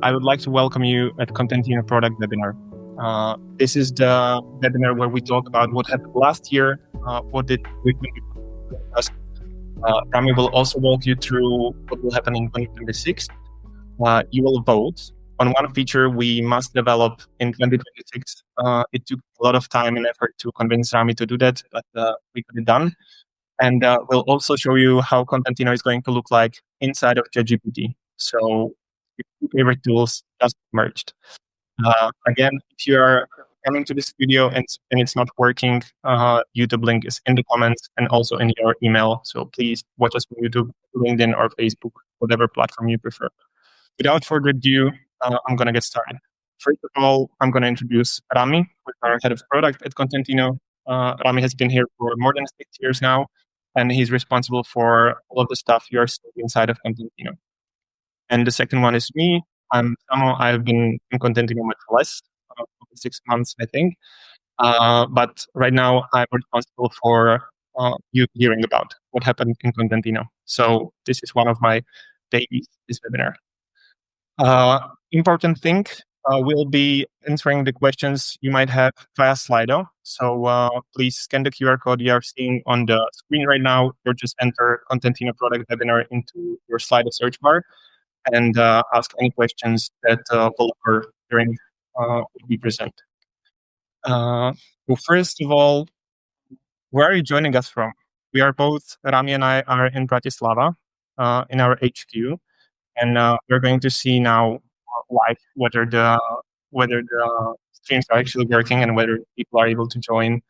I would like to welcome you at Kontentino product webinar. This is the webinar where we talk about what happened last year, what did we discuss. Rami will also walk you through what will happen in 2026. You will vote on one feature we must develop in 2026. It took a lot of time and effort to convince Rami to do that, but we got it done. And we'll also show you how Kontentino is going to look like inside of ChatGPT. So your two favorite tools just merged. Again, if you are coming to this video and it's not working, YouTube link is in the comments and also in your email. So please watch us on YouTube, LinkedIn, or Facebook, whatever platform you prefer. Without further ado, I'm going to get started. First of all, I'm going to introduce Rami, who is our head of product at Kontentino. Rami has been here for more than 6 years now, and he's responsible for all of the stuff you're seeing inside of Kontentino. And the second one is me. I'm Samo. I've been in Kontentino much less, 6 months, I think. But right now, I'm responsible for you hearing about what happened in Kontentino. So this is one of my babies, this webinar. Important thing, we'll be answering the questions you might have via Slido. So please scan the QR code you are seeing on the screen right now, or just enter Kontentino product webinar into your Slido search bar and ask any questions that will occur during what we present. So first of all, where are you joining us from? We are both, Rami and I are in Bratislava, in our HQ, and we're going to see now live whether the streams are actually working and whether people are able to join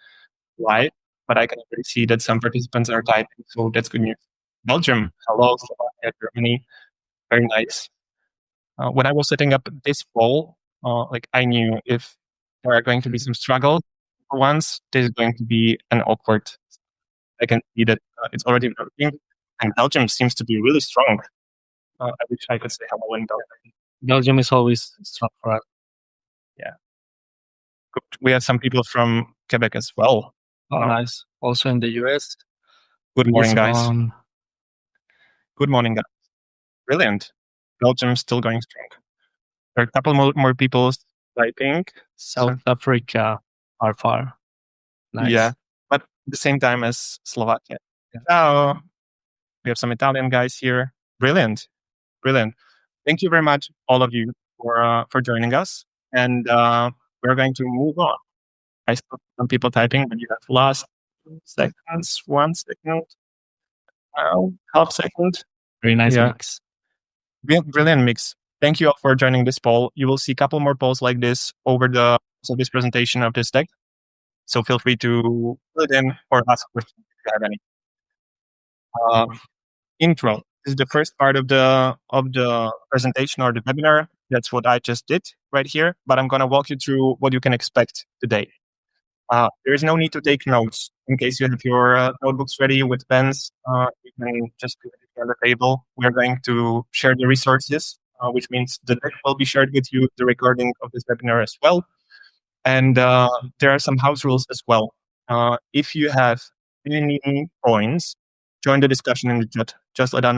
live. But I can already see that some participants are typing, so that's good news. Belgium, hello, Slovakia, Germany, very nice. When I was setting up this poll, I knew if there are going to be some struggles for once, this is going to be an awkward. I can see that it's already working, and Belgium seems to be really strong. I wish I could say hello in Belgium. Belgium is always strong for us. Yeah. Good. We have some people from Quebec as well. Oh, nice. Also in the US. Good morning, guys. Good morning, guys. Brilliant. Belgium still going strong. There are a couple more people typing. South Africa are far. Nice. Yeah, but at the same time as Slovakia. Oh, we have some Italian guys here. Brilliant. Thank you very much, all of you, for joining us. And we're going to move on. I saw some people typing, but you have lost 2 seconds, 1 second, half second. Very nice mix. Brilliant mix. Thank you all for joining this poll. You will see a couple more polls like this over the this presentation of this deck. So feel free to fill it in or ask questions if you have any. Intro. This is the first part of the presentation or the webinar. That's what I just did right here. But I'm going to walk you through what you can expect today. There is no need to take notes. In case you have your notebooks ready with pens, you can just put it on the table. We're going to share the resources, which means the deck will be shared with you, the recording of this webinar as well. And there are some house rules as well. If you have any points, join the discussion in the chat. Just let us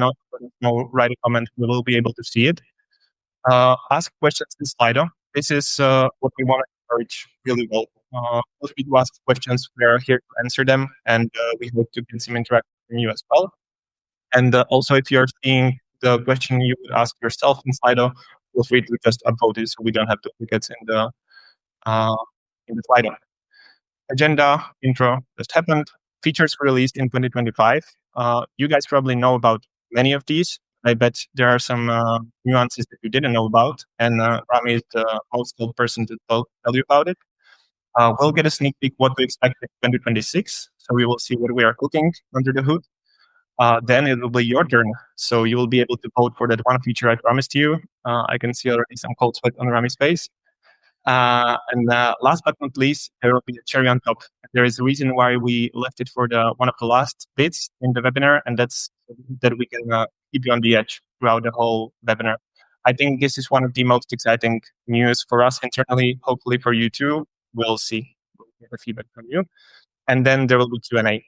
know, write a comment. We will be able to see it. Ask questions in Slido. This is what we want to encourage really well. Feel free to ask questions. We are here to answer them, and we hope to get some interaction from you as well. And also, if you're seeing the question you would ask yourself in Slido, feel free to just upvote it so we don't have duplicates in the Slido. Agenda, intro just happened. Features released in 2025. You guys probably know about many of these. I bet there are some nuances that you didn't know about, and Rami is the most skilled person to tell you about it. We'll get a sneak peek what to expect in 2026, so we will see what we are cooking under the hood. Then it will be your turn, so you will be able to vote for that one feature I promised you. I can see already some cold sweat on Rami's face. And last but not least, there will be a cherry on top. There is a reason why we left it for one of the last bits in the webinar, and that's that we can keep you on the edge throughout the whole webinar. I think this is one of the most exciting news for us internally, hopefully for you too. We'll see. We'll get the feedback from you. And then there will be Q&A.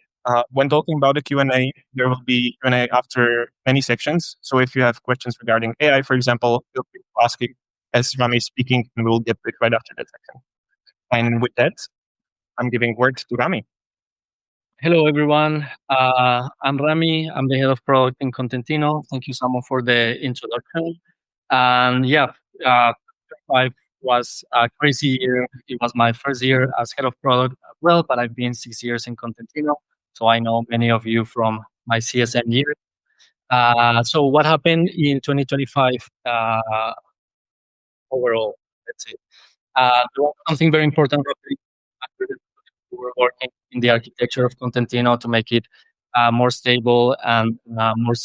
When talking about the Q&A, there will be Q&A after many sections. So if you have questions regarding AI, for example, feel free to ask it as Rami is speaking, and we'll get it right after that section. And with that, I'm giving word to Rami. Hello, everyone. I'm Rami. I'm the head of product in Kontentino. Thank you, Samo, for the introduction. And yeah, uh, 5 was a crazy year. It was my first year as head of product as well, but I've been 6 years in Kontentino. So I know many of you from my CSM year. So what happened in 2025 overall? Let's say there was something very important happening. We were working in the architecture of Contentino to make it more stable and more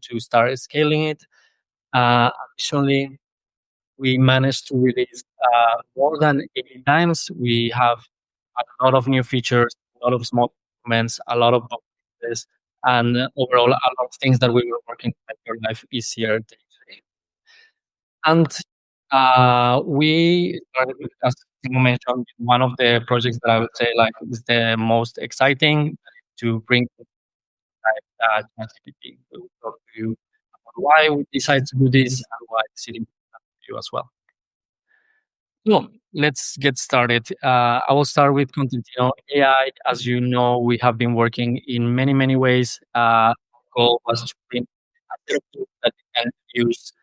to start scaling it. Additionally, we managed to release more than 80 times. We have a lot of new features, a lot of small improvements, a lot of boxes, and overall, a lot of things that we were working to make your life easier day to day. And we started with, as you mentioned, one of the projects that I would say like is the most exciting to bring ChatGPT. We will talk to you about why we decided to do this and why it's important to you as well. So let's get started. I will start with Contentino AI. As you know, we have been working in many, many ways. Goal was to bring a set of tools that you can use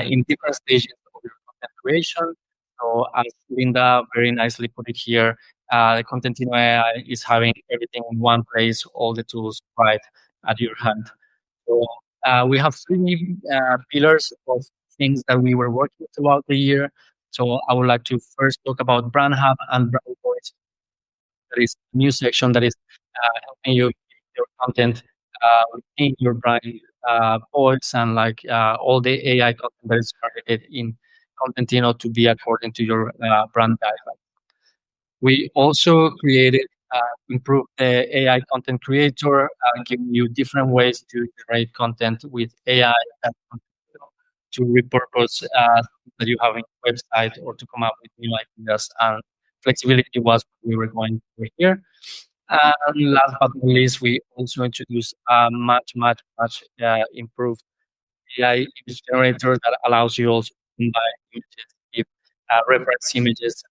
in different stages of your content creation. So as Linda very nicely put it here, the Contentino AI is having everything in one place, all the tools right at your hand. So we have three pillars of things that we were working throughout the year. So I would like to first talk about BrandHub and Brand Voice. That is a new section that is helping you keep your content within your brand voice and like all the AI content that is targeted in Contentino to be according to your brand guidelines. We also created improve the AI content creator, giving you different ways to generate content with AI and to repurpose that you have in your website or to come up with new ideas. And flexibility was what we were going for here. And last but not least, we also introduced a much improved AI image generator that allows you also to combine images if reference images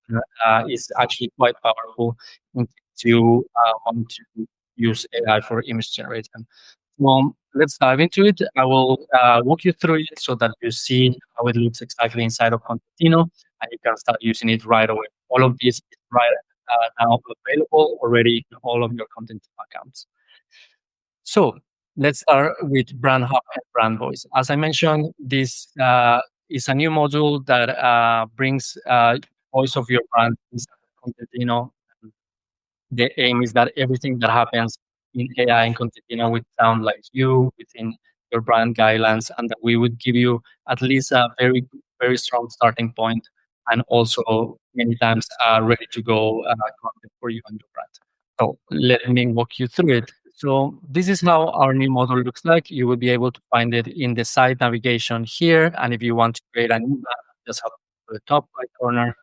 is actually quite powerful in case you want to use AI for image generation. Well, let's dive into it. I will walk you through it so that you see how it looks exactly inside of Contentino, and you can start using it right away. All of this is right now available already in all of your Contentino accounts. So let's start with Brand Hub and Brand Voice. As I mentioned, this is a new module that brings voice of your brand inside of Contentino. The aim is that everything that happens in AI and Contentino would sound like you within your brand guidelines, and that we would give you at least a very strong starting point, and also many times ready to go content for you and your brand. So let me walk you through it. So this is how our new model looks like. You will be able to find it in the site navigation here. And if you want to create a new brand, just have to go to the top right corner,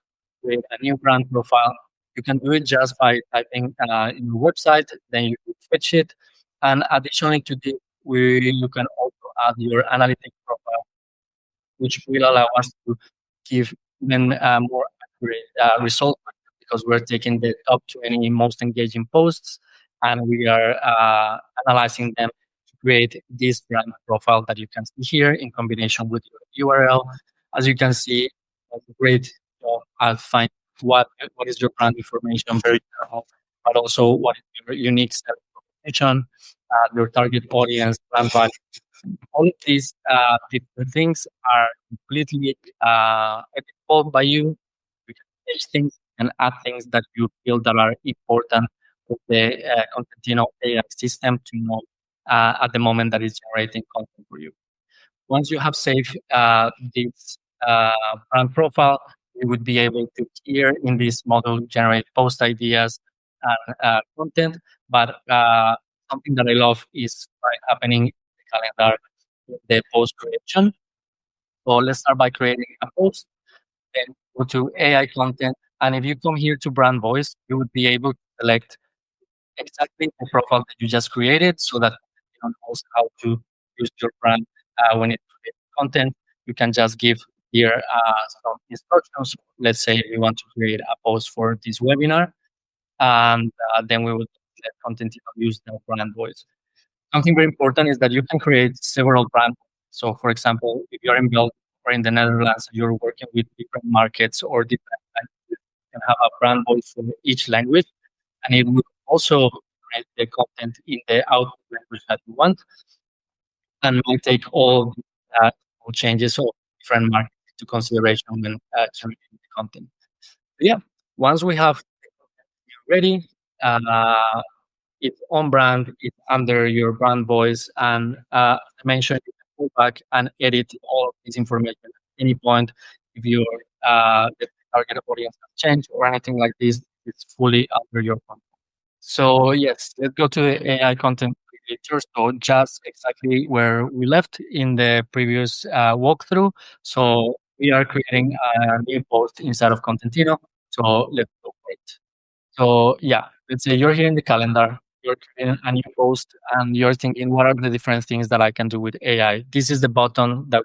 create a new brand profile. You can do it just by typing in your website, then you fetch it. And additionally to this, you can also add your analytics profile, which will allow us to give even more accurate results because we're taking the top 20 most engaging posts and we are analyzing them to create this brand profile that you can see here in combination with your URL. As you can see, that's a great job at finding what is your brand information, very general, but also what is your unique selling proposition, your target audience, brand value. All of these different things are completely editable by you. You can change things and add things that you feel that are important for the Contentino AI system to know at the moment that it's generating content for you. Once you have saved this brand profile, you would be able to here in this model generate post ideas and content. But something that I love is happening in the calendar, the post creation. So let's start by creating a post, then go to AI content. And if you come here to brand voice, you would be able to select exactly the profile that you just created so that you know knows how to use your brand when it creates content. You can just give here some instructions. Let's say we want to create a post for this webinar, and then we would let content use the brand voice. Something very important is that you can create several brands. So, for example, if you're in Belgium or in the Netherlands, you're working with different markets or different languages, you can have a brand voice for each language, and it will also create the content in the output language that you want, and might take all the changes of different markets into consideration when generating the content. But yeah, once we have the content ready, uh, it's on brand, it's under your brand voice, and as I mentioned, you can go back and edit all of this information at any point. If your the target audience has changed or anything like this, it's fully under your control. So yes, let's go to the AI content creator. So just exactly where we left in the previous walkthrough. So we are creating a new post inside of Contentino. So let's go for it. So yeah, let's say you're here in the calendar, you're creating a new post, and you're thinking, what are the different things that I can do with AI? This is the button that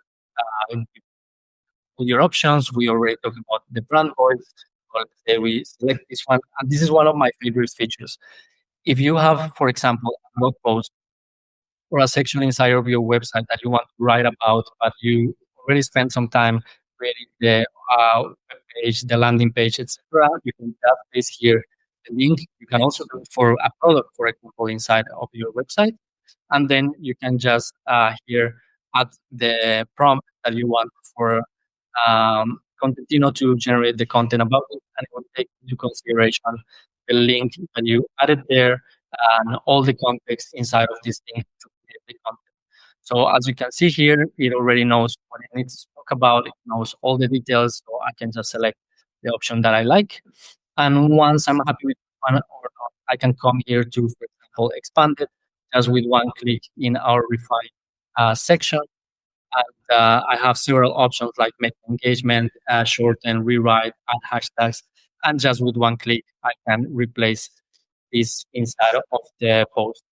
with your options. We already talked about the brand voice. So let's say we select this one, and this is one of my favorite features. If you have, for example, a blog post or a section inside of your website that you want to write about, but you already spent some time creating the web page, the landing page, etc., you can just place here the link. You can also do it for a product, for example, inside of your website, and then you can just here add the prompt that you want for Contentino to generate the content about it, and it will take into consideration the link that you added there and all the context inside of this link to create the content. So as you can see here, it already knows what it needs to talk about. It knows all the details, so I can just select the option that I like. And once I'm happy with one or not, I can come here to, for example, expand it just with one click in our refine section. And I have several options like make engagement, shorten, rewrite, add hashtags. And just with one click, I can replace this inside of the post.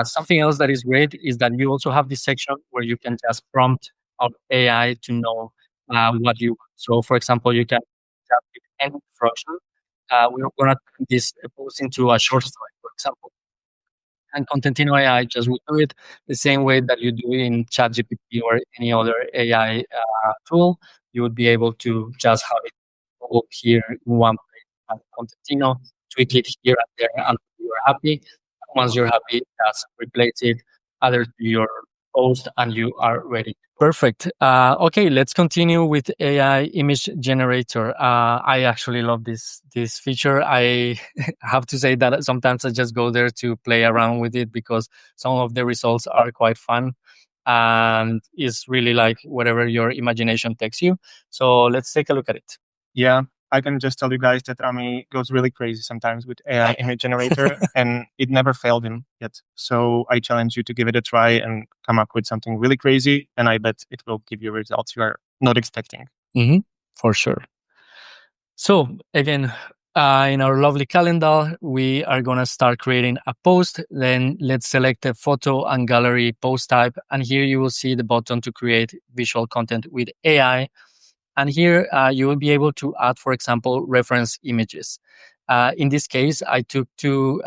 Something else that is great is that you also have this section where you can just prompt our AI to know what you want. So, for example, you can just with any instruction. We're going to turn this post into a short story, for example. And Contentino AI just will do it the same way that you do in ChatGPT or any other AI tool. You would be able to just have it all here in one place on Contentino, tweak it here and there until you're happy. Once you're happy, just replace it, add it to your post, and you are ready. Perfect. Okay, let's continue with AI image generator. I actually love this feature. I have to say that sometimes I just go there to play around with it because some of the results are quite fun, and it's really like whatever your imagination takes you. So let's take a look at it. Yeah, I can just tell you guys that Rami goes really crazy sometimes with AI image generator, and it never failed him yet. So I challenge you to give it a try and come up with something really crazy, and I bet it will give you results you are not expecting. Mm-hmm, for sure. So again, in our lovely calendar, we are going to start creating a post. Then let's select the photo and gallery post type. And here you will see the button to create visual content with AI. And here you will be able to add, for example, reference images. In this case, I took two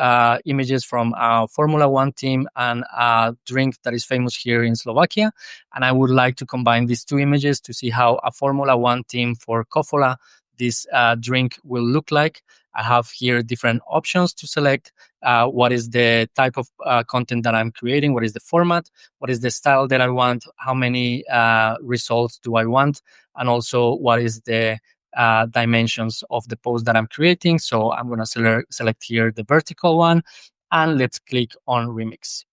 images from our Formula One team and a drink that is famous here in Slovakia. And I would like to combine these two images to see how a Formula One team for Kofola, this drink, will look like. I have here different options to select. What is the type of content that I'm creating? What is the format? What is the style that I want? How many results do I want? And also, what is the dimensions of the post that I'm creating? So I'm going to select here the vertical one, and let's click on remix.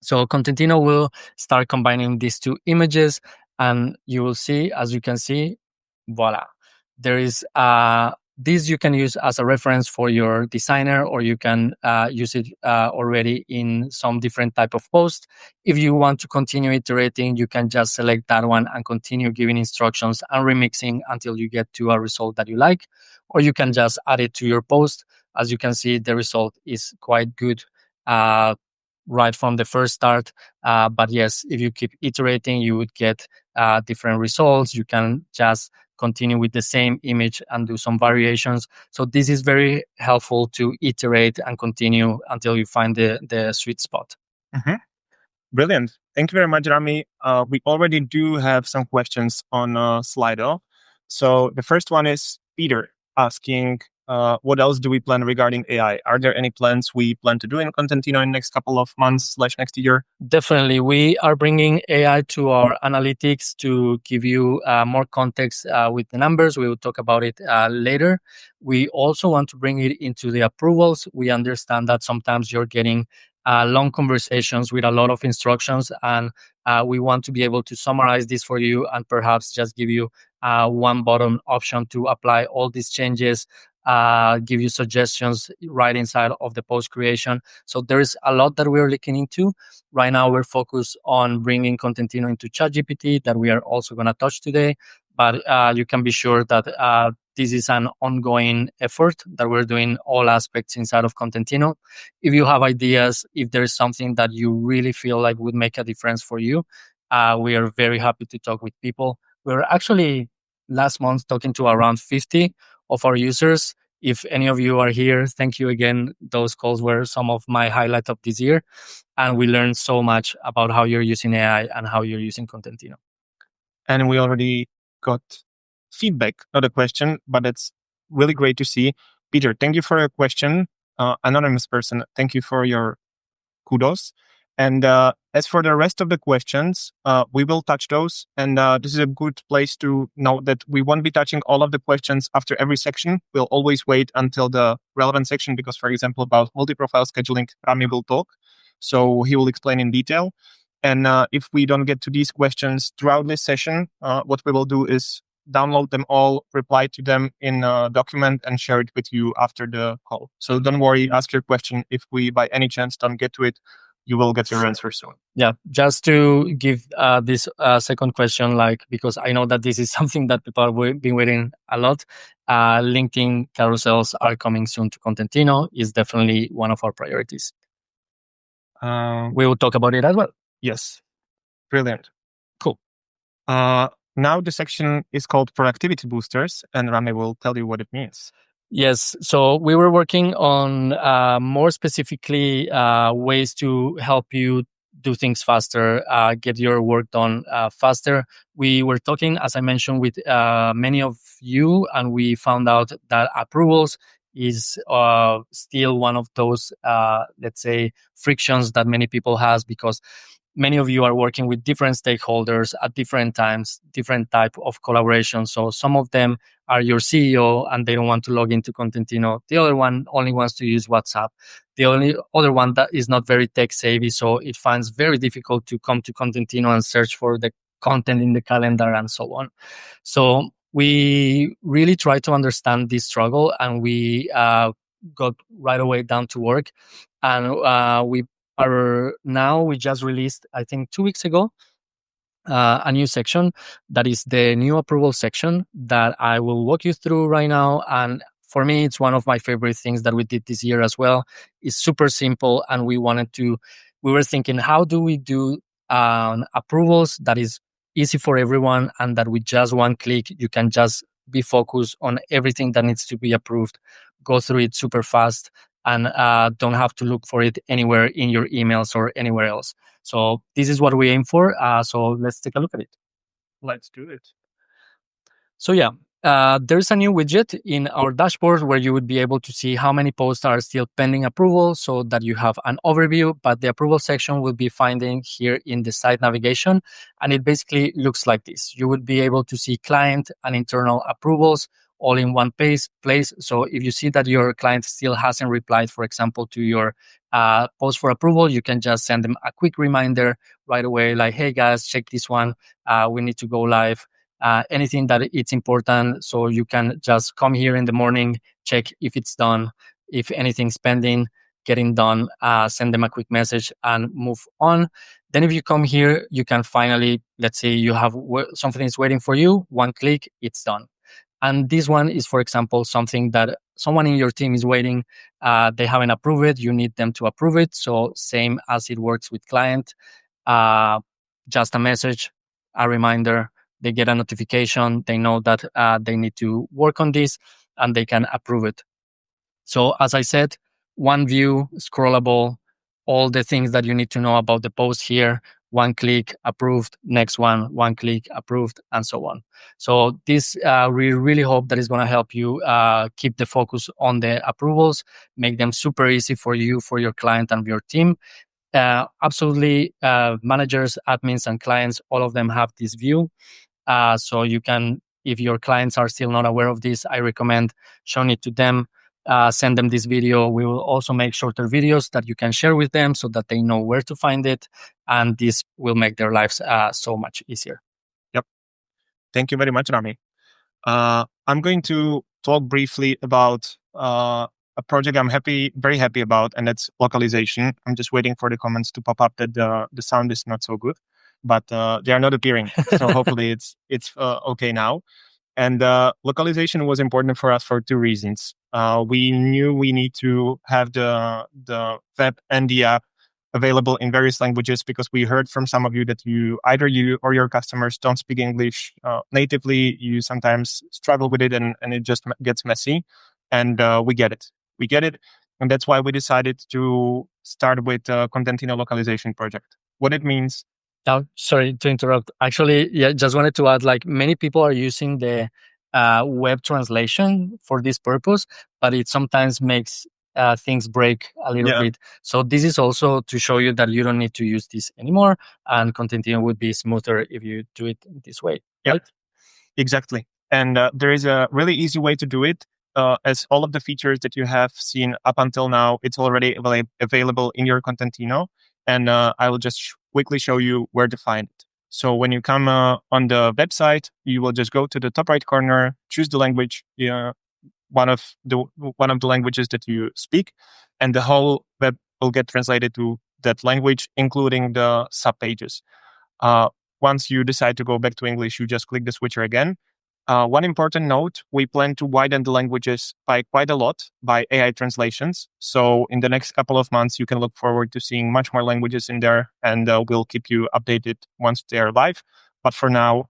So Contentino will start combining these two images, and you will see, as you can see, voila. There is this you can use as a reference for your designer, or you can use it already in some different type of post. If you want to continue iterating, you can just select that one and continue giving instructions and remixing until you get to a result that you like, or you can just add it to your post. As you can see, the result is quite good. right from the first start. But yes, if you keep iterating, you would get different results. You can just continue with the same image and do some variations. So this is very helpful to iterate and continue until you find the sweet spot. Mhm. Brilliant. Thank you very much, Rami. We already do have some questions on Slido. So the first one is Peter asking, what else do we plan regarding AI? Are there any plans we plan to do in Contentino in the next couple of months / next year? Definitely. We are bringing AI to our analytics to give you more context with the numbers. We will talk about it later. We also want to bring it into the approvals. We understand that sometimes you're getting long conversations with a lot of instructions, and we want to be able to summarize this for you and perhaps just give you one button option to apply all these changes, give you suggestions right inside of the post creation. So there is a lot that we're looking into. Right now, we're focused on bringing Contentino into ChatGPT that we are also going to touch today. But you can be sure that this is an ongoing effort that we're doing all aspects inside of Contentino. If you have ideas, if there is something that you really feel like would make a difference for you, we are very happy to talk with people. We were actually last month talking to around 50 of our users. If any of you are here, thank you again. Those calls were some of my highlight of this year. And we learned so much about how you're using AI and how you're using Contentino. And we already got feedback, not a question, but it's really great to see. Peter, thank you for your question. Anonymous person, thank you for your kudos. And as for the rest of the questions, we will touch those. And this is a good place to note that we won't be touching all of the questions after every section. We'll always wait until the relevant section because, for example, about multi-profile scheduling, Rami will talk. So he will explain in detail. And if we don't get to these questions throughout this session, what we will do is download them all, reply to them in a document, and share it with you after the call. So don't worry, ask your question. If we by any chance don't get to it, you will get your answer soon. Yeah, just to give this second question, because I know that this is something that people have been waiting a lot. LinkedIn carousels are coming soon to Contentino. Is definitely one of our priorities. We will talk about it as well. Yes, brilliant. Cool. Now the section is called Productivity Boosters, and Rami will tell you what it means. Yes. So we were working on more specifically ways to help you do things faster, get your work done faster. We were talking, as I mentioned, with many of you, and we found out that approvals is still one of those, let's say, frictions that many people has because many of you are working with different stakeholders at different times, different type of collaboration. So some of them are your CEO and they don't want to log into Contentino. The other one only wants to use WhatsApp. The only other one that is not very tech savvy, so it finds very difficult to come to Contentino and search for the content in the calendar and so on. So we really try to understand this struggle, and we got right away down to work, and we just released, I think 2 weeks ago, a new section that is the new approval section that I will walk you through right now. And for me, it's one of my favorite things that we did this year as well. It's super simple, and we were thinking, how do we do approvals that is easy for everyone, and that with just one click you can just be focused on everything that needs to be approved, go through it super fast, and don't have to look for it anywhere in your emails or anywhere else. So this is what we aim for. So let's take a look at it. Let's do it. So yeah, there's a new widget in our dashboard where you would be able to see how many posts are still pending approval so that you have an overview, but the approval section will be finding here in the site navigation. And it basically looks like this. You would be able to see client and internal approvals all in one place. So if you see that your client still hasn't replied, for example, to your post for approval, you can just send them a quick reminder right away, like, hey guys, check this one. We need to go live. Anything that it's important. So you can just come here in the morning, check if it's done, if anything's pending, getting done, send them a quick message and move on. Then if you come here, you can finally, let's say you have something is waiting for you, one click, it's done. And this one is, for example, something that someone in your team is waiting, they haven't approved it, you need them to approve it. So same as it works with client, uh, just a message, a reminder, they get a notification, they know that they need to work on this, and they can approve it. So as I said, one view, scrollable, all the things that you need to know about the post here, one click, approved, next one click, approved, and so on. So this, we really hope that is going to help you keep the focus on the approvals, make them super easy for you, for your client, and your team. Absolutely, managers, admins, and clients, all of them have this view. So you can, if your clients are still not aware of this, I recommend showing it to them. Send them this video. We will also make shorter videos that you can share with them so that they know where to find it. And this will make their lives so much easier. Yep. Thank you very much, Rami. I'm going to talk briefly about a project I'm very happy about, and that's localization. I'm just waiting for the comments to pop up that the sound is not so good, but they are not appearing. So hopefully it's okay now. And localization was important for us for two reasons. We knew we need to have the web and the app available in various languages, because we heard from some of you that either you or your customers don't speak English natively. You sometimes struggle with it, and it just gets messy. And we get it. And that's why we decided to start with Contentino localization project. What it means. Oh, sorry to interrupt. Actually, yeah, just wanted to add, like, many people are using the web translation for this purpose, but it sometimes makes things break a little bit. So this is also to show you that you don't need to use this anymore, and Contentino would be smoother if you do it this way, right? Exactly. And there is a really easy way to do it. As all of the features that you have seen up until now, it's already available in your Contentino. And I will just quickly show you where to find it. So when you come on the website, you will just go to the top right corner, choose the language, one of the languages that you speak, and the whole web will get translated to that language, including the subpages. Once you decide to go back to English, you just click the switcher again. One important note, we plan to widen the languages by quite a lot by AI translations. So in the next couple of months, you can look forward to seeing much more languages in there, and we'll keep you updated once they're live. But for now,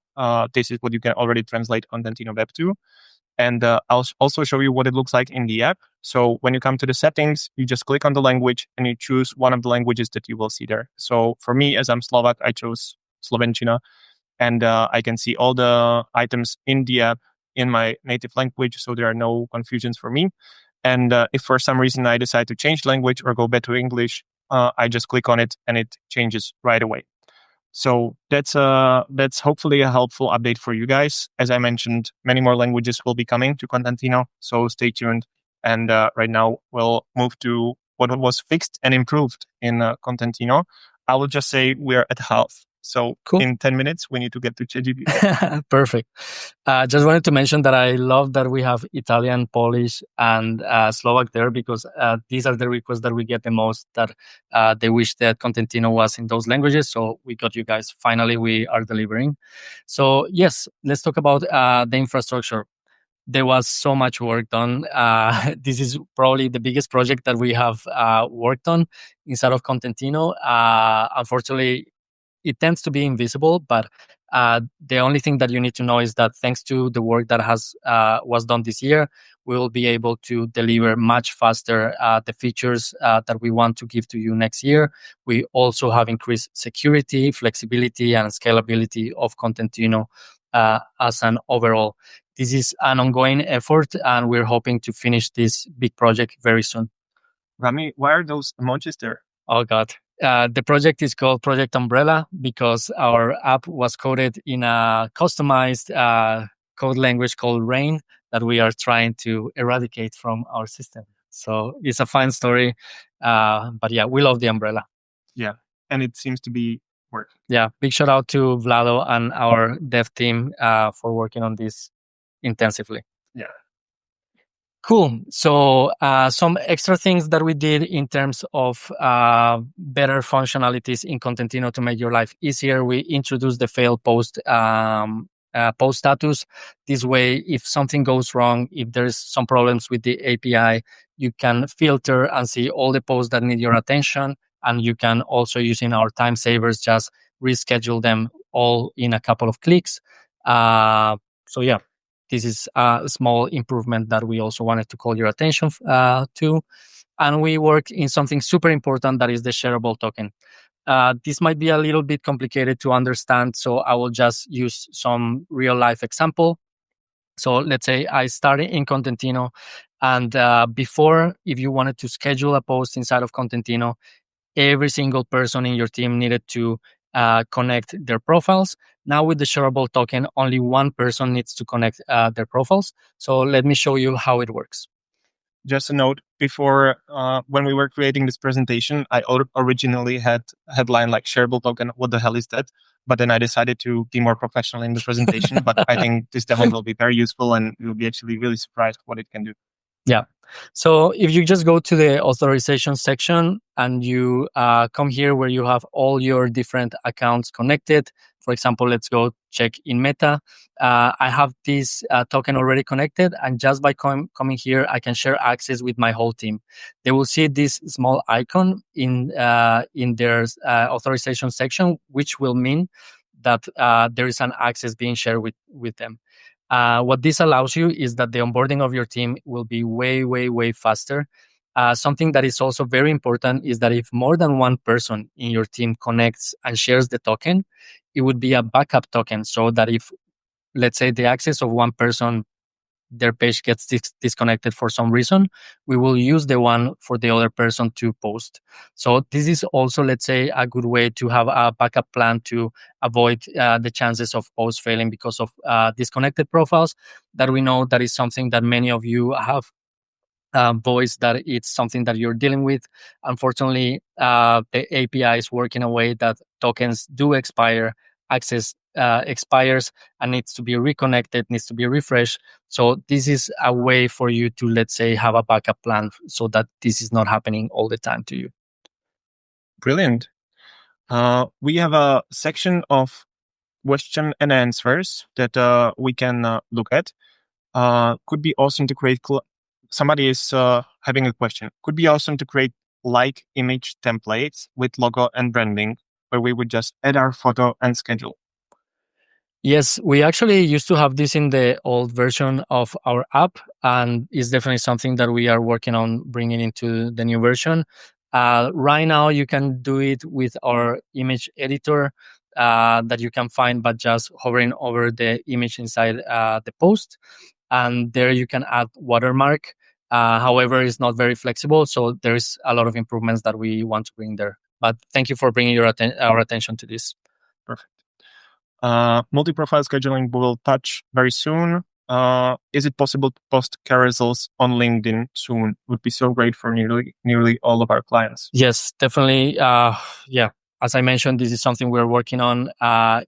this is what you can already translate on Contentino Web 2. And I'll also show you what it looks like in the app. So when you come to the settings, you just click on the language and you choose one of the languages that you will see there. So for me, as I'm Slovak, I chose Slovenčina. And I can see all the items in the app in my native language, so there are no confusions for me. And if for some reason I decide to change language or go back to English, I just click on it and it changes right away. So that's hopefully a helpful update for you guys. As I mentioned, many more languages will be coming to Contentino, so stay tuned. And right now we'll move to what was fixed and improved in Contentino. I will just say we're at half. So cool. In 10 minutes, we need to get to ChatGPT. Perfect. Just wanted to mention that I love that we have Italian, Polish, and Slovak there, because these are the requests that we get the most, that they wish that Contentino was in those languages. So we got you guys. Finally, we are delivering. So yes, let's talk about the infrastructure. There was so much work done. This is probably the biggest project that we have worked on inside of Contentino. Unfortunately, it tends to be invisible, but the only thing that you need to know is that thanks to the work that was done this year, we will be able to deliver much faster the features that we want to give to you next year. We also have increased security, flexibility, and scalability of Contentino as an overall. This is an ongoing effort, and we're hoping to finish this big project very soon. Rami, why are those emojis there? Oh, God. The project is called Project Umbrella because our app was coded in a customized code language called Rain that we are trying to eradicate from our system. So it's a fun story. But yeah, we love the umbrella. Yeah, and it seems to be working. Yeah, big shout out to Vlado and our dev team for working on this intensively. Yeah. Cool. So some extra things that we did in terms of better functionalities in Contentino to make your life easier. We introduced the fail post post status. This way, if something goes wrong, if there's some problems with the API, you can filter and see all the posts that need your attention. And you can also, using our time savers, just reschedule them all in a couple of clicks. So yeah, this is a small improvement that we also wanted to call your attention to. And we work in something super important, that is the shareable token. This might be a little bit complicated to understand, so I will just use some real life example. So let's say I started in Kontentino, and before, if you wanted to schedule a post inside of Kontentino, every single person in your team needed to connect their profiles. Now with the shareable token, only one person needs to connect their profiles. So let me show you how it works. Just a note, before when we were creating this presentation, I originally had a headline like shareable token, what the hell is that? But then I decided to be more professional in the presentation. But I think this demo will be very useful, and you'll be actually really surprised what it can do. Yeah. So if you just go to the authorization section and you come here where you have all your different accounts connected. For example, let's go check in Meta. I have this token already connected, and just by coming here, I can share access with my whole team. They will see this small icon in their authorization section, which will mean that there is an access being shared with them. What this allows you is that the onboarding of your team will be way, way, way faster. Something that is also very important is that if more than one person in your team connects and shares the token, it would be a backup token, so that if, let's say, the access of one person, their page gets disconnected for some reason, we will use the one for the other person to post. So this is also, let's say, a good way to have a backup plan to avoid the chances of posts failing because of disconnected profiles, that we know that is something that many of you have voiced, that it's something that you're dealing with. Unfortunately, the API is working in a way that tokens do expire, access expires, and needs to be reconnected, needs to be refreshed. So this is a way for you to, let's say, have a backup plan so that this is not happening all the time to you. Brilliant. We have a section of question and answers that we can look at. Could be awesome to create. Somebody is having a question. Could be awesome to create like image templates with logo and branding, where we would just add our photo and schedule. Yes, we actually used to have this in the old version of our app, and it's definitely something that we are working on bringing into the new version. Right now, you can do it with our image editor that you can find by just hovering over the image inside the post. And there you can add watermark. However, it's not very flexible, so there's a lot of improvements that we want to bring there. But thank you for bringing our attention to this. Perfect. Multi-profile scheduling we will touch very soon. Is it possible to post carousels on LinkedIn soon? Would be so great for nearly all of our clients. Yes, definitely. Yeah, as I mentioned, this is something we're working on.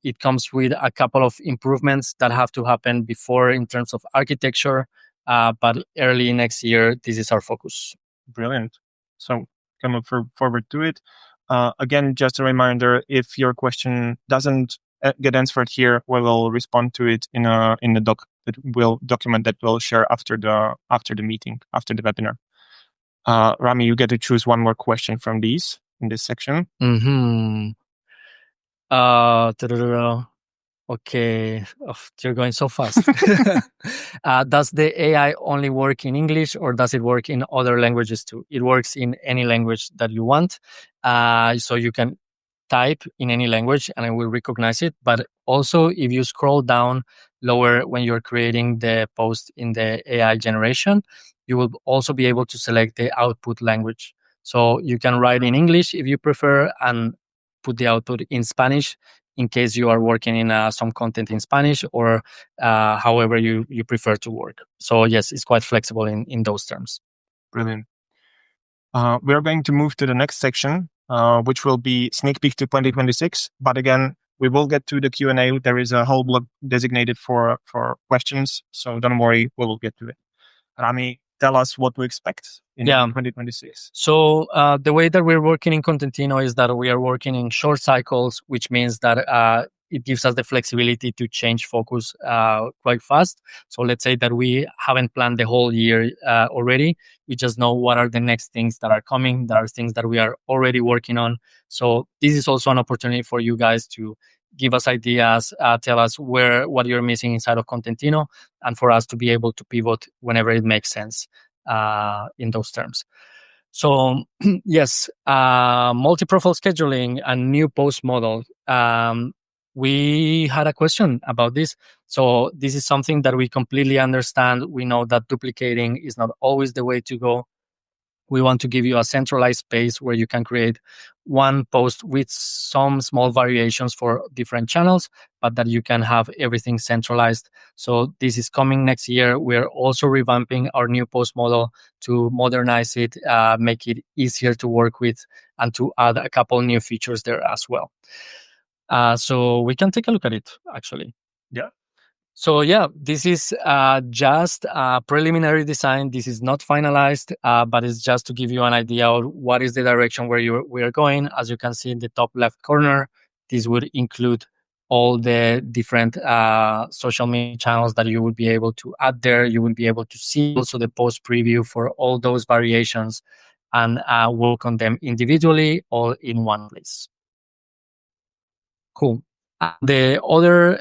It comes with a couple of improvements that have to happen before in terms of architecture, but early next year, this is our focus. Brilliant. So can look forward to it. Again, just a reminder: if your question doesn't get answered here, we will respond to it in the document that we'll share after the meeting, after the webinar. Rami, you get to choose one more question from these in this section. Mm-hmm. Okay, you're going so fast. Does the AI only work in English, or does it work in other languages too? It works in any language that you want. So you can type in any language and it will recognize it. But also, if you scroll down lower when you're creating the post in the AI generation, you will also be able to select the output language. So you can write in English if you prefer, and put the output in Spanish in case you are working in some content in Spanish, or however you prefer to work. So yes, it's quite flexible in those terms. Brilliant. We are going to move to the next section, which will be sneak peek to 2026. But again, we will get to the Q&A. There is a whole block designated for questions, so don't worry, we will get to it. Rami, tell us what we expect in 2026. So the way that we're working in Kontentino is that we are working in short cycles, which means that it gives us the flexibility to change focus quite fast. So let's say that we haven't planned the whole year already. We just know what are the next things that are coming. There are things that we are already working on. So this is also an opportunity for you guys to give us ideas, tell us what you're missing inside of Contentino, and for us to be able to pivot whenever it makes sense in those terms. So yes, multi-profile scheduling and new post model. We had a question about this. So this is something that we completely understand. We know that duplicating is not always the way to go. We want to give you a centralized space where you can create one post with some small variations for different channels, but that you can have everything centralized. So this is coming next year. We're also revamping our new post model to modernize it, make it easier to work with, and to add a couple new features there as well. So we can take a look at it, actually. Yeah. So yeah, this is just a preliminary design. This is not finalized, but it's just to give you an idea of what is the direction where we are going. As you can see in the top left corner, this would include all the different social media channels that you would be able to add there. You will be able to see also the post preview for all those variations and work on them individually, all in one place. Cool. The other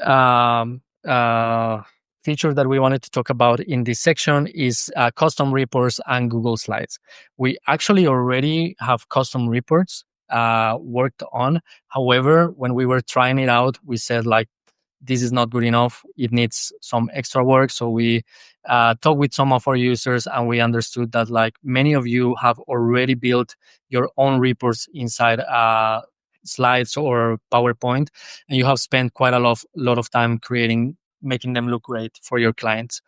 feature that we wanted to talk about in this section is custom reports and Google Slides. We actually already have custom reports worked on. However, when we were trying it out, we said like, this is not good enough. It needs some extra work. So we talked with some of our users and we understood that like many of you have already built your own reports inside slides or PowerPoint, and you have spent quite a lot of time making them look great for your clients.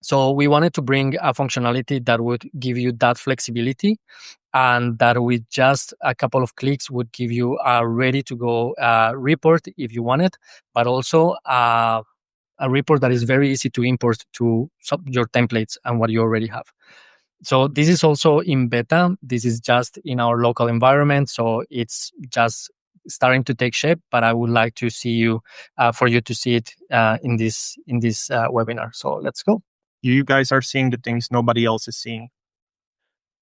So we wanted to bring a functionality that would give you that flexibility, and that with just a couple of clicks would give you a ready to go report if you want it, but also a report that is very easy to import to your templates and what you already have. So this is also in beta. This is just in our local environment. So it's just starting to take shape, but I would like to see you, for you to see it in this webinar. So let's go. You guys are seeing the things nobody else is seeing.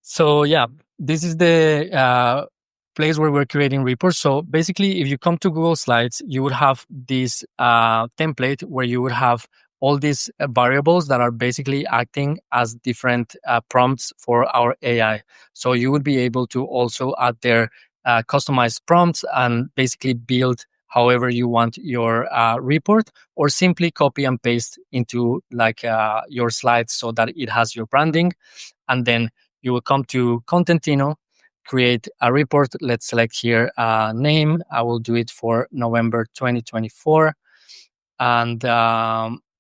So yeah, this is the place where we're creating reports. So basically, if you come to Google Slides, you would have this template where you would have all these variables that are basically acting as different prompts for our AI. So you would be able to also add their customized prompts and basically build however you want your report, or simply copy and paste into like your slides so that it has your branding. And then you will come to Contentino, create a report. Let's select here name. I will do it for November 2024. And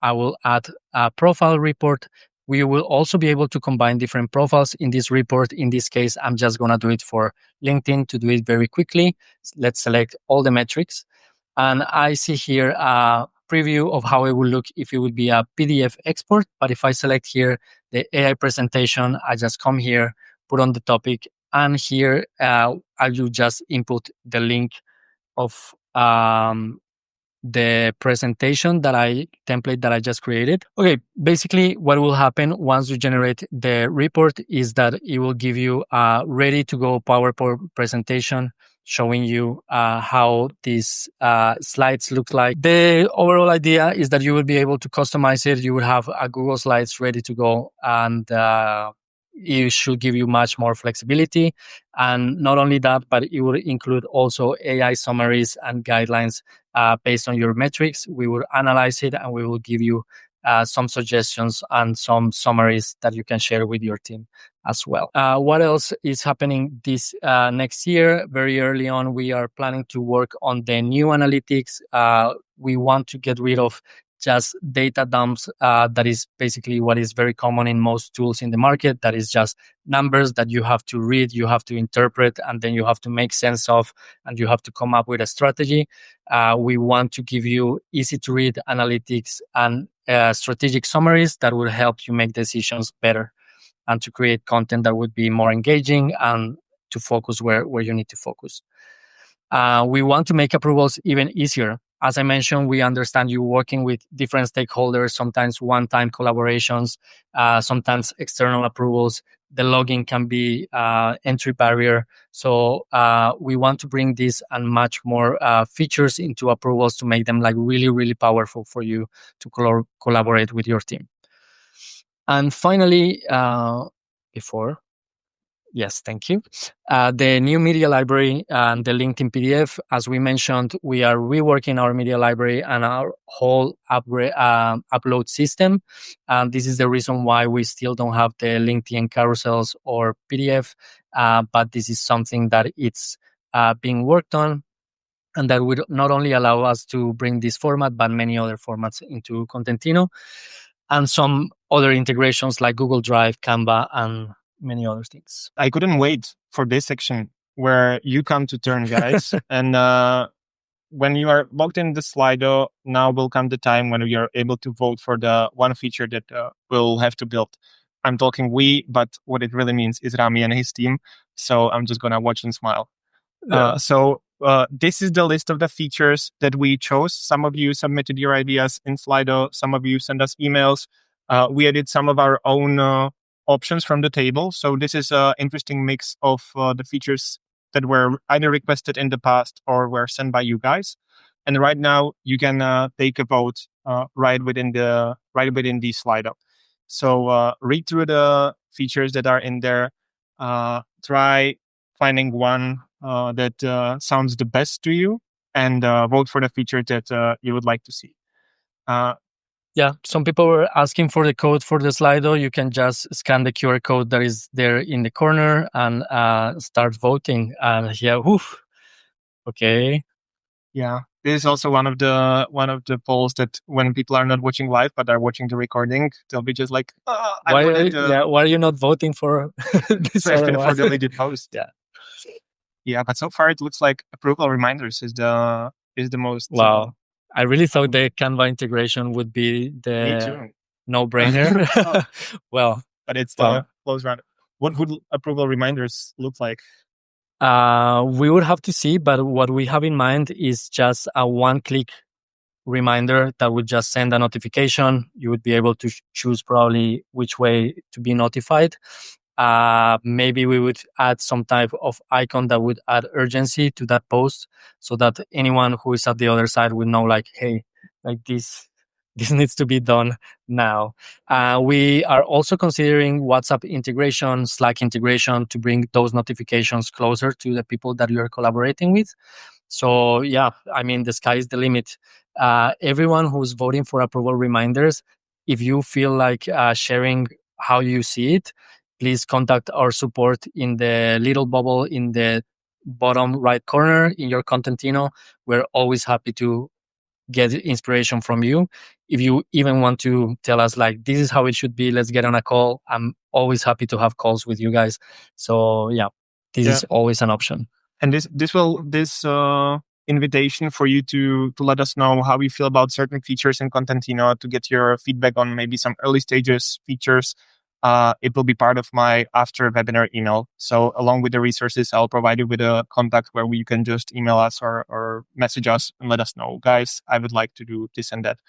I will add a profile report. We will also be able to combine different profiles in this report. In this case, I'm just going to do it for LinkedIn to do it very quickly. Let's select all the metrics. And I see here a preview of how it will look if it would be a PDF export. But if I select here the AI presentation, I just come here, put on the topic, and here I will just input the link of the presentation template that I just created. Okay, basically what will happen once you generate the report is that it will give you a ready to go PowerPoint presentation showing you how these slides look like. The overall idea is that you will be able to customize it. You will have a Google Slides ready to go, and it should give you much more flexibility. And not only that, but it will include also AI summaries and guidelines based on your metrics. We will analyze it and we will give you some suggestions and some summaries that you can share with your team as well. What else is happening this next year? Very early on, we are planning to work on the new analytics. We want to get rid of just data dumps. That is basically what is very common in most tools in the market. That is just numbers that you have to read, you have to interpret, and then you have to make sense of, and you have to come up with a strategy. We want to give you easy to read analytics and strategic summaries that will help you make decisions better and to create content that would be more engaging and to focus where you need to focus. We want to make approvals even easier. as I mentioned, we understand you working with different stakeholders, sometimes one-time collaborations, sometimes external approvals. The login can be entry barrier. So we want to bring this and much more features into approvals to make them like really, really powerful for you to collaborate with your team. And finally, before yes, thank you. The new media library and the LinkedIn PDF, as we mentioned, we are reworking our media library and our whole upload system. And this is the reason why we still don't have the LinkedIn carousels or PDF, but this is something that it's being worked on, and that would not only allow us to bring this format, but many other formats into Contentino, and some other integrations like Google Drive, Canva, and many other things. I couldn't wait for this section where you come to turn, guys. And when you are logged in the Slido, now will come the time when we are able to vote for the one feature that we'll have to build. I'm talking we, but what it really means is Rami and his team. So I'm just going to watch and smile. Yeah. So this is the list of the features that we chose. Some of you submitted your ideas in Slido. Some of you sent us emails. We added some of our own options from the table. So this is an interesting mix of the features that were either requested in the past or were sent by you guys. And right now you can take a vote right within the Slido. So read through the features that are in there. Try finding one that sounds the best to you, and vote for the feature that you would like to see. Yeah, some people were asking for the code for the Slido. You can just scan the QR code that is there in the corner and start voting. And yeah, woof. Okay. Yeah, this is also one of the polls that when people are not watching live but are watching the recording, they'll be just like, why are you not voting for this other one? For deleted post? Yeah. Yeah, but so far it looks like approval reminders is the most. Wow. I really thought the Canva integration would be the no-brainer. Well, but it's the close round. What would approval reminders look like? We would have to see, but what we have in mind is just a one-click reminder that would just send a notification. You would be able to choose probably which way to be notified. Maybe we would add some type of icon that would add urgency to that post, so that anyone who is at the other side would know, like, hey, like this needs to be done now. We are also considering WhatsApp integration, Slack integration, to bring those notifications closer to the people that you are collaborating with. So yeah, I mean, the sky is the limit. Everyone who's voting for approval reminders, if you feel like sharing how you see it, please contact our support in the little bubble in the bottom right corner in your Contentino. We're always happy to get inspiration from you. If you even want to tell us, like, this is how it should be, let's get on a call. I'm always happy to have calls with you guys. So yeah, this is always an option. And this invitation for you to let us know how you feel about certain features in Contentino, to get your feedback on maybe some early stages features. It will be part of my after webinar email. So along with the resources, I'll provide you with a contact where you can just email us or message us and let us know, guys, I would like to do this and that.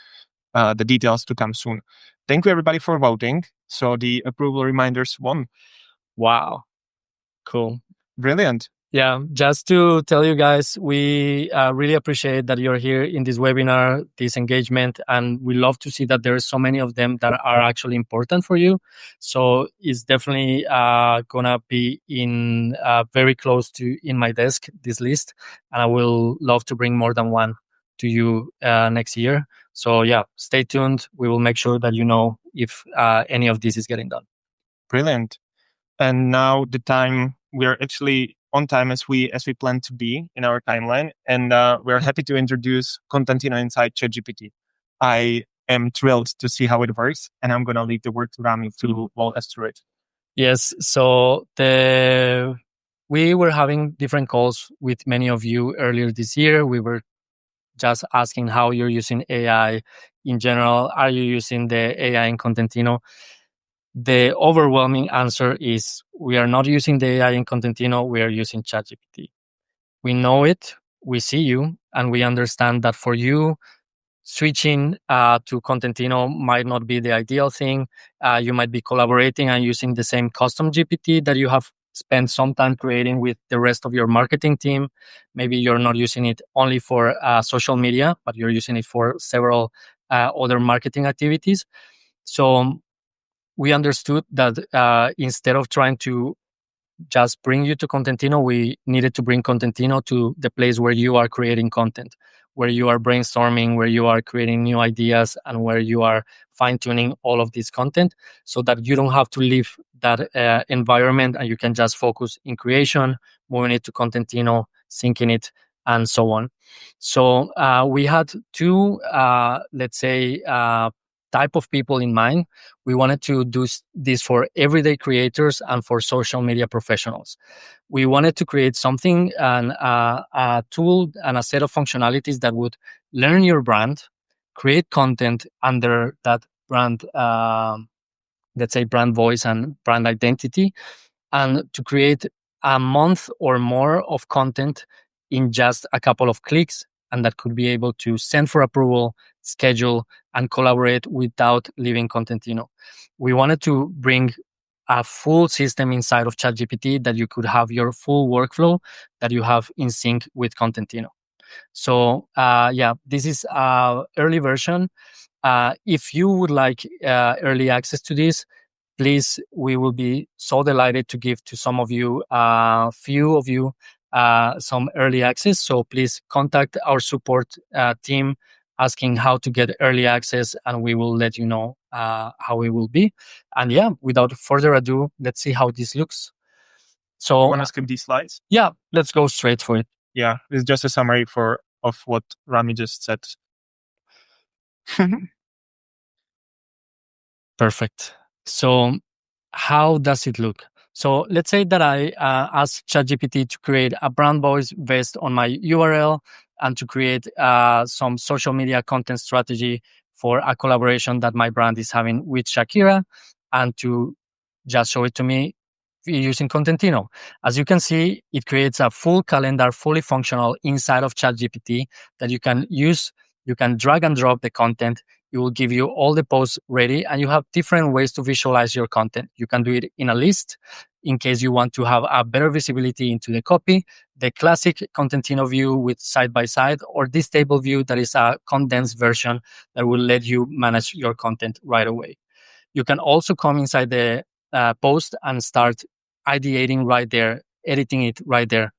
The details to come soon. Thank you everybody for voting. So the approval reminders won. Wow. Cool. Brilliant. Yeah, just to tell you guys, we really appreciate that you're here in this webinar, this engagement, and we love to see that there are so many of them that are actually important for you. So it's definitely gonna be in very close to in my desk, this list, and I will love to bring more than one to you next year. So yeah, stay tuned. We will make sure that you know if any of this is getting done. Brilliant. And now the time, we're actually on time as we plan to be in our timeline, and we're happy to introduce Kontentino inside ChatGPT. I am thrilled to see how it works, and I'm going to leave the word to Rami to walk us through it. Yes, so we were having different calls with many of you earlier this year. We were just asking how you're using AI in general. Are you using the AI in Contentino? The overwhelming answer is we are not using the AI in Contentino. We are using ChatGPT. We know it. We see you. and we understand that for you, switching to Contentino might not be the ideal thing. You might be collaborating and using the same custom GPT that you have spent some time creating with the rest of your marketing team. Maybe you're not using it only for social media, but you're using it for several other marketing activities. So we understood that instead of trying to just bring you to Contentino, we needed to bring Contentino to the place where you are creating content, where you are brainstorming, where you are creating new ideas, and where you are fine tuning all of this content so that you don't have to leave that environment and you can just focus in creation, moving it to Contentino, syncing it, and so on. So we had two, let's say, type of people in mind. We wanted to do this for everyday creators and for social media professionals. We wanted to create something and a tool and a set of functionalities that would learn your brand, create content under that brand, let's say brand voice and brand identity, and to create a month or more of content in just a couple of clicks, and that could be able to send for approval, schedule, and collaborate without leaving Contentino. We wanted to bring a full system inside of ChatGPT that you could have your full workflow that you have in sync with Contentino. So yeah, this is early version. If you would like early access to this, please, we will be so delighted to give to some of you, few of you, some early access. So please contact our support team asking how to get early access, and we will let you know how it will be. And yeah, without further ado, let's see how this looks. So, You want to skip these slides? Yeah, let's go straight for it. Yeah, it's just a summary of what Rami just said. Perfect. So, how does it look? So, let's say that I ask ChatGPT to create a brand voice based on my URL and to create some social media content strategy for a collaboration that my brand is having with Shakira, and to just show it to me using Contentino. As you can see, it creates a full calendar, fully functional inside of ChatGPT that you can use. You can drag and drop the content. It will give you all the posts ready, and you have different ways to visualize your content. You can do it in a list in case you want to have a better visibility into the copy, the classic Contentino view with side by side, or this table view that is a condensed version that will let you manage your content right away. You can also come inside the post and start ideating right there, editing it right there.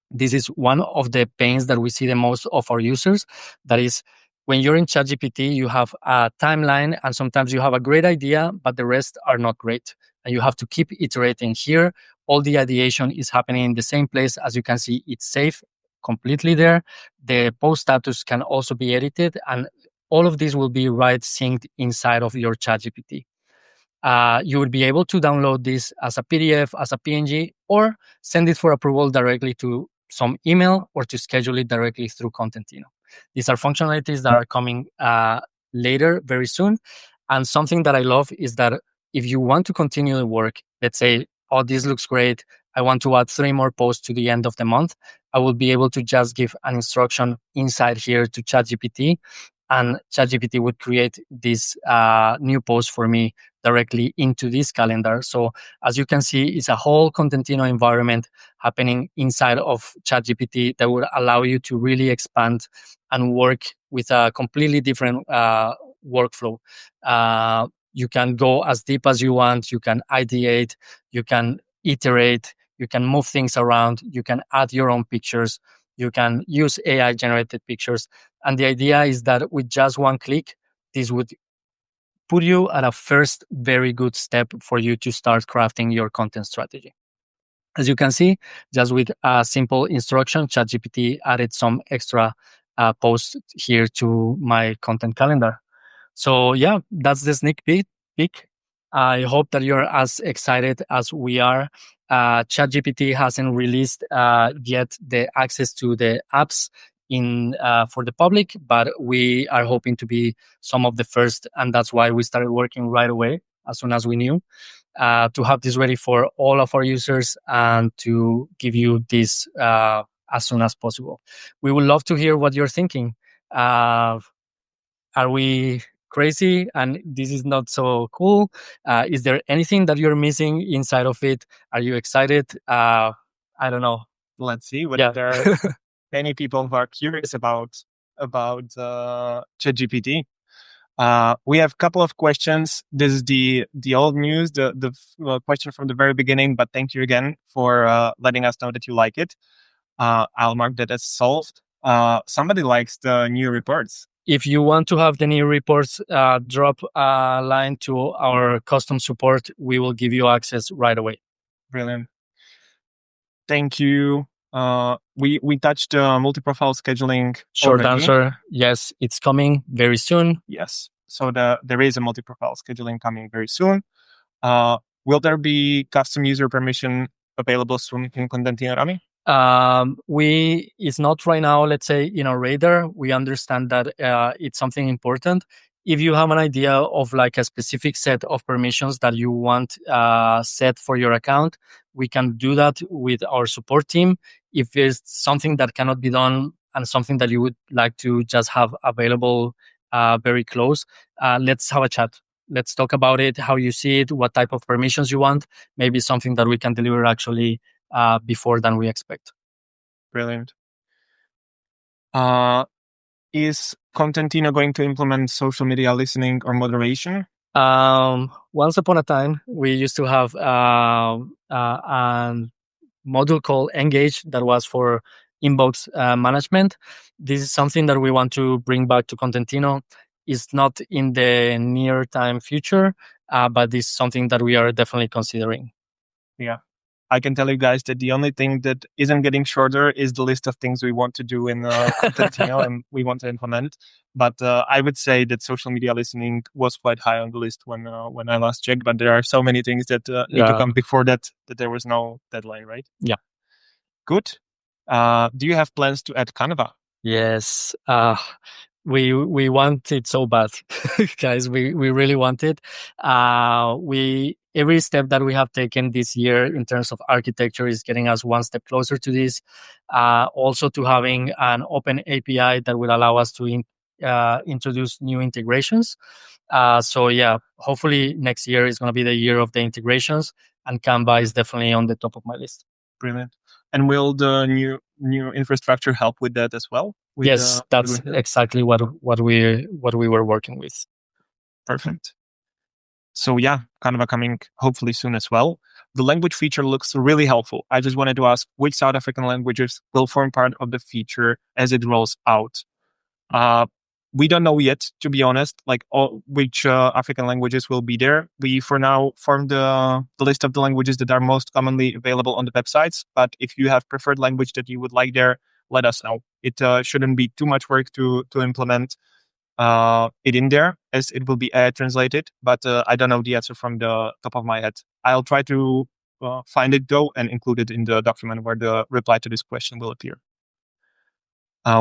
This is one of the pains that we see the most of our users. That is, when you're in ChatGPT, you have a timeline, and sometimes you have a great idea, but the rest are not great. And you have to keep iterating. Here, all the ideation is happening in the same place. As you can see, it's safe completely there. The post status can also be edited, and all of this will be right synced inside of your ChatGPT. You would be able to download this as a PDF, as a PNG, or send it for approval directly to some email, or to schedule it directly through Contentino. These are functionalities that are coming later, very soon. And something that I love is that if you want to continue the work, let's say, oh, this looks great, I want to add 3 more posts to the end of the month, I will be able to just give an instruction inside here to ChatGPT, and ChatGPT would create this new post for me directly into this calendar. So as you can see, it's a whole Contentino environment happening inside of ChatGPT that would allow you to really expand and work with a completely different workflow. You can go as deep as you want. You can ideate, you can iterate, you can move things around, you can add your own pictures, you can use AI generated pictures. And the idea is that with just one click, this would put you at a first very good step for you to start crafting your content strategy. As you can see, just with a simple instruction, ChatGPT added some extra posts here to my content calendar. So yeah, that's the sneak peek. I hope that you're as excited as we are. ChatGPT hasn't released yet the access to the apps in for the public, but we are hoping to be some of the first, and that's why we started working right away as soon as we knew to have this ready for all of our users and to give you this as soon as possible. We would love to hear what you're thinking. Are we crazy and this is not so cool? Is there anything that you're missing inside of it? Are you excited? I don't know. Let's see whether there are many people who are curious about ChatGPT. We have a couple of questions. This is the old news, the question from the very beginning. But thank you again for letting us know that you like it. I'll mark that as solved. Somebody likes the new reports. If you want to have the new reports, drop a line to our custom support. We will give you access right away. Brilliant. Thank you. We touched multi-profile scheduling. Short already. answer: yes, it's coming very soon. Yes. So there is a multi-profile scheduling coming very soon. Will there be custom user permission available soon in Kontentino, Rami? It's not right now, let's say, in our radar. We understand that it's something important. If you have an idea of like a specific set of permissions that you want set for your account, we can do that with our support team. If there's something that cannot be done and something that you would like to just have available very close, let's have a chat. Let's talk about it, how you see it, what type of permissions you want. Maybe something that we can deliver actually before than we expect. Brilliant. Is Kontentino going to implement social media listening or moderation? Once upon a time, we used to have a module called Engage that was for inbox management. This is something that we want to bring back to Kontentino. It's not in the near time future, but this is something that we are definitely considering. Yeah. I can tell you guys that the only thing that isn't getting shorter is the list of things we want to do in Kontentino and we want to implement. But I would say that social media listening was quite high on the list when I last checked. But there are so many things that need to come before that there was no deadline, right? Yeah. Good. Do you have plans to add Canva? Yes. We want it so bad, guys. We really want it. Every step that we have taken this year in terms of architecture is getting us one step closer to this. Also to having an open API that will allow us to introduce new integrations. So yeah, hopefully next year is going to be the year of the integrations, and Canva is definitely on the top of my list. Brilliant. And will the new infrastructure help with that as well? Yes, that's exactly what we were working with. Perfect. So yeah, Canva coming hopefully soon as well. The language feature looks really helpful. I just wanted to ask which South African languages will form part of the feature as it rolls out. We don't know yet, to be honest, like which African languages will be there. We, for now, formed the list of the languages that are most commonly available on the websites. But if you have preferred language that you would like there, let us know. It shouldn't be too much work to implement it in there, as it will be translated. But I don't know the answer from the top of my head. I'll try to find it, though, and include it in the document where the reply to this question will appear.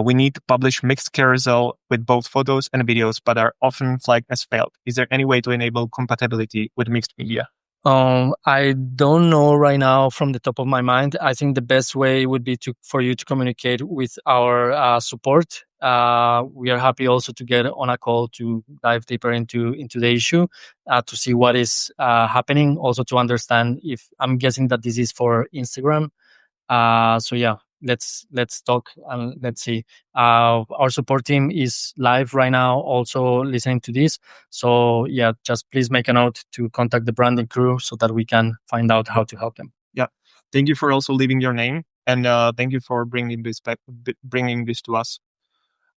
We need to publish mixed carousel with both photos and videos, but are often flagged as failed. Is there any way to enable compatibility with mixed media? I don't know right now from the top of my mind. I think the best way would be for you to communicate with our support. We are happy also to get on a call to dive deeper into the issue, to see what is happening. Also to understand if I'm guessing that this is for Instagram. So yeah, let's talk and let's see. Our support team is live right now, also listening to this. So yeah, just please make a note to contact the branding crew so that we can find out how to help them. Yeah, thank you for also leaving your name, and thank you for bringing this to us.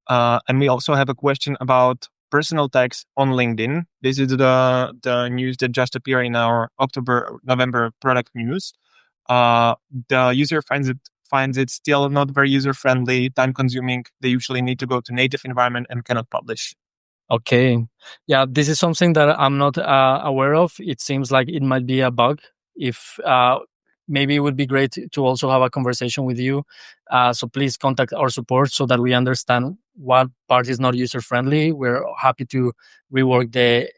And we also have a question about personal tags on LinkedIn. This is the news that just appeared in our November product news. The user finds it still not very user friendly, time consuming. They usually need to go to native environment and cannot publish. Okay, yeah, this is something that I'm not aware of. It seems like it might be a bug. If maybe it would be great to also have a conversation with you. So please contact our support so that we understand what part is not user friendly. We're happy to rework the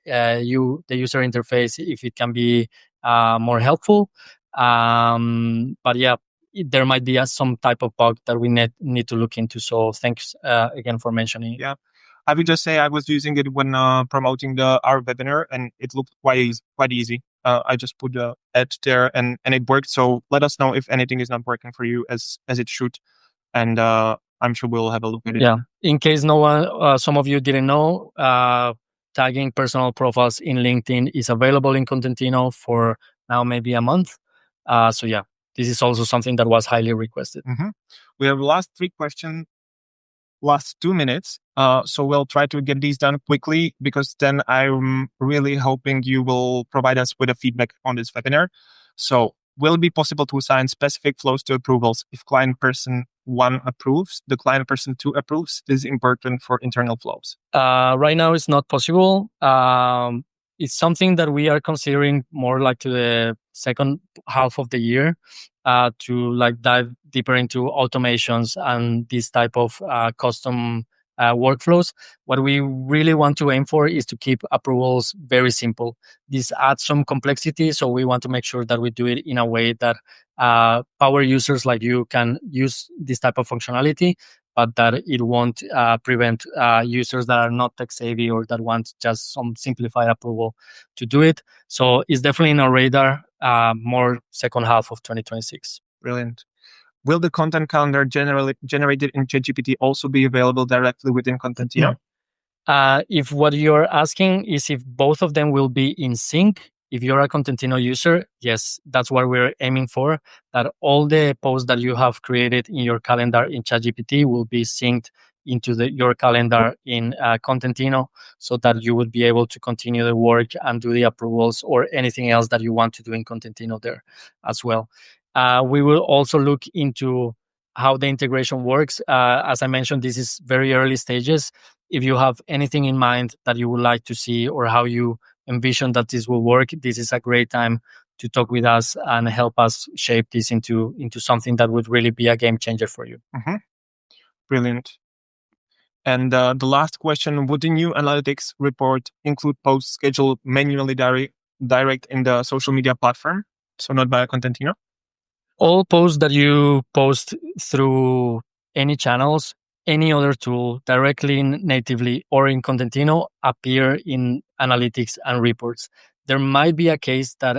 user interface if it can be more helpful. But yeah, there might be some type of bug that we need to look into. So thanks again for mentioning it. Yeah. I would just say I was using it when promoting our webinar, and it looked quite easy. I just put the ad there, and it worked. So let us know if anything is not working for you as it should, and I'm sure we'll have a look at it. Yeah. In case no one, some of you didn't know, tagging personal profiles in LinkedIn is available in Kontentino for now maybe a month. So yeah, this is also something that was highly requested. Mm-hmm. We have last 3 questions. Last 2 minutes. So we'll try to get these done quickly, because then I'm really hoping you will provide us with a feedback on this webinar. So will it be possible to assign specific flows to approvals if client person 1 approves, the client person 2 approves? This is important for internal flows. Right now it's not possible. It's something that we are considering more like to the second half of the year, to like dive deeper into automations and this type of custom workflows. What we really want to aim for is to keep approvals very simple. This adds some complexity, so we want to make sure that we do it in a way that power users like you can use this type of functionality, but that it won't prevent users that are not tech savvy or that want just some simplified approval to do it. So it's definitely in our radar, more second half of 2026. Brilliant. Will the content calendar generated in ChatGPT also be available directly within Kontentino? If what you're asking is if both of them will be in sync, if you're a Kontentino user, yes, that's what we're aiming for, that all the posts that you have created in your calendar in ChatGPT will be synced into your calendar in Kontentino, so that you would be able to continue the work and do the approvals or anything else that you want to do in Kontentino there as well. We will also look into how the integration works. As I mentioned, this is very early stages. If you have anything in mind that you would like to see or how you envision that this will work, this is a great time to talk with us and help us shape this into something that would really be a game changer for you. Mm-hmm. Brilliant. And the last question, would the new analytics report include posts scheduled manually direct in the social media platform, so not by Kontentino? All posts that you post through any channels, any other tool, directly natively or in Kontentino, appear in analytics and reports. There might be a case that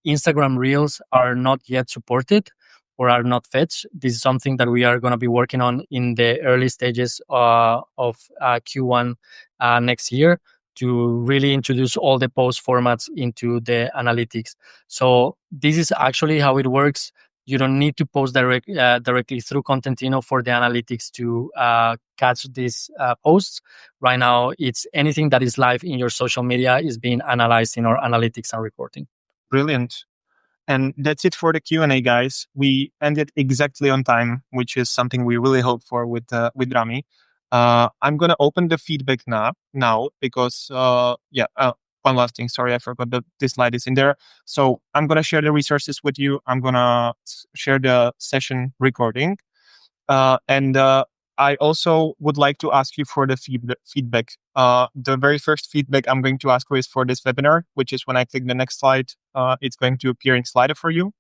Instagram Reels are not yet supported or are not fetched. This is something that we are going to be working on in the early stages of Q1 next year, to really introduce all the post formats into the analytics. So this is actually how it works. You don't need to post directly through Kontentino for the analytics to catch these posts. Right now, it's anything that is live in your social media is being analyzed in our analytics and reporting. Brilliant. And that's it for the Q&A, guys. We ended exactly on time, which is something we really hope for with Rami. I'm going to open the feedback now because, one last thing. Sorry, I forgot that this slide is in there. So I'm going to share the resources with you. I'm going to share the session recording. And I also would like to ask you for the feedback. The very first feedback I'm going to ask you is for this webinar, which is when I click the next slide, it's going to appear in Slido for you.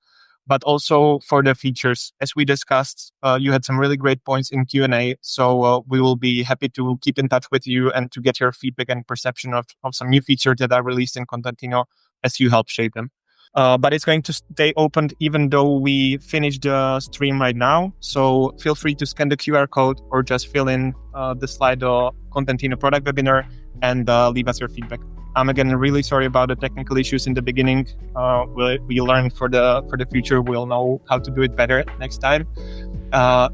But also for the features. As we discussed, you had some really great points in Q&A. So we will be happy to keep in touch with you and to get your feedback and perception of some new features that are released in Kontentino as you help shape them. But it's going to stay open even though we finish the stream right now. So feel free to scan the QR code or just fill in the Slido Kontentino product webinar and leave us your feedback. I'm again really sorry about the technical issues in the beginning. We learn for the future. We'll know how to do it better next time.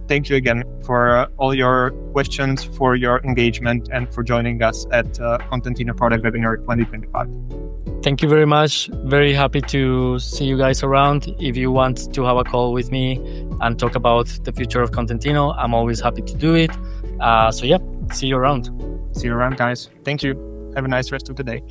Thank you again for all your questions, for your engagement, and for joining us at Kontentino Product Webinar 2025. Thank you very much. Very happy to see you guys around. If you want to have a call with me and talk about the future of Kontentino, I'm always happy to do it. See you around. See you around, guys. Thank you. Have a nice rest of the day.